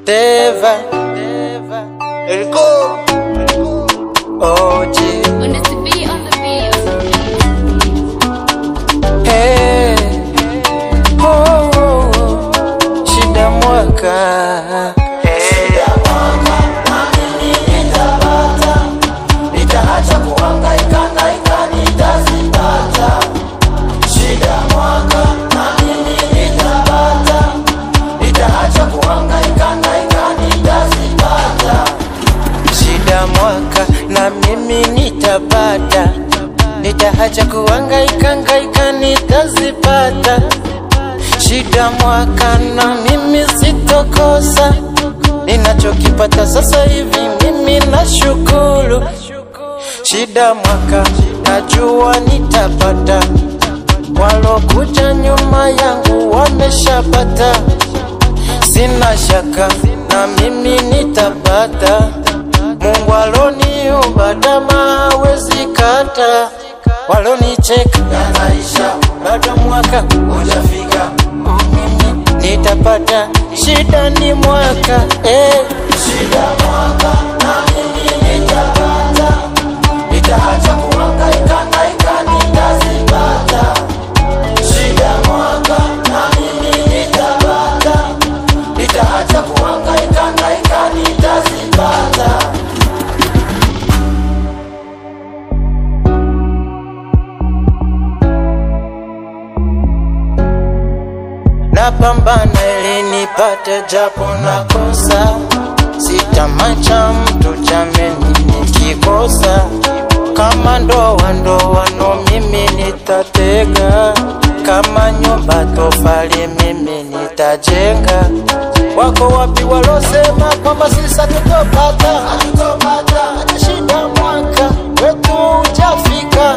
Deva, Elko, OG. When it's to be on the beat. Hey, oh, shida mwaka. Shida mwaka, na mimi nitapata. Nitaacha kuhangaika, nitazipata. Shida mwaka, na mimi nitapata. Nitaacha kuhangaika, nitazipata. Shida mwaka na mimi nitapata. Nitaacha kuhangaika, nitazipata. Shida mwaka na mimi sitokosa. Ninachokipata sasa hivi mimi nashukuru. Shida mwaka najua nitapata. Walokuja nyuma yangu wameshapata. Sina shaka na mimi nitapata. Mungu aloniumba tamaa hawezi kata. Walonicheka Yanaisha, bado mwaka hujafika. mimi nitapata. Shida ni mwaka Shida mwaka, na mimi nitapata. Nitaacha kuhangaika, nitazipata. Shida mwaka, na mimi nitapata. Nitaacha kuhangaika, nitazipata. napambana ili nipate japo nakosa. Sitamacha mtu jameni nikikosa. Kama ndoa no mimi nitatega. Kama nyumba tofali mimi nitajenga. Wako wapi walosema kwamba sisi tutopata? Shida mwaka wetu hujafika.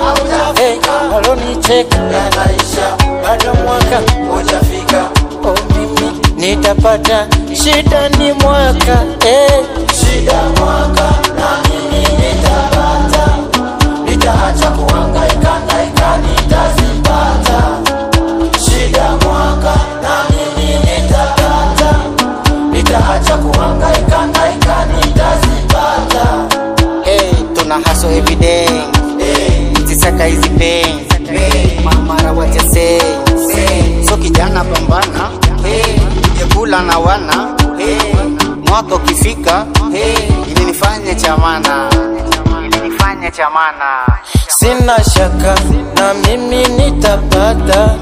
Walonicheka Yanaisha, bado mwaka hujafika. mimi nitapata. Shida ni mwaka Shida mwaka, na mimi nitapata. Nitaacha kuhangaika, nitazipata. Shida mwaka, na mimi nitapata. Nitaacha kuhangaika, nitazipata. Tuna hustle every day. Tisaka hizi pain. Mara what you say. So kijana pambana. Kula na wana. Mwaka ukifika. Ili nifanye chamana. sina shaka na mimi nitapata.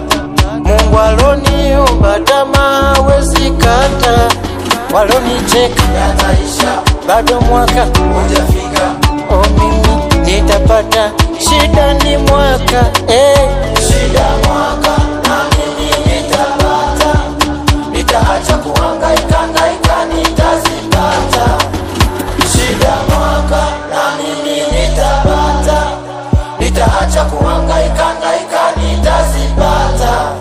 Mungu aloniumba tamaa hawezi kata. Walonicheka Yanaisha, bado mwaka hujafika. mimi nitapata. Shida ni mwaka Shida mwaka, na mimi nitapata. Nitaacha kuhangaika, nitazipata. Shida mwaka, na mimi nitapata. Nitaacha kuhangaika, nitazipata.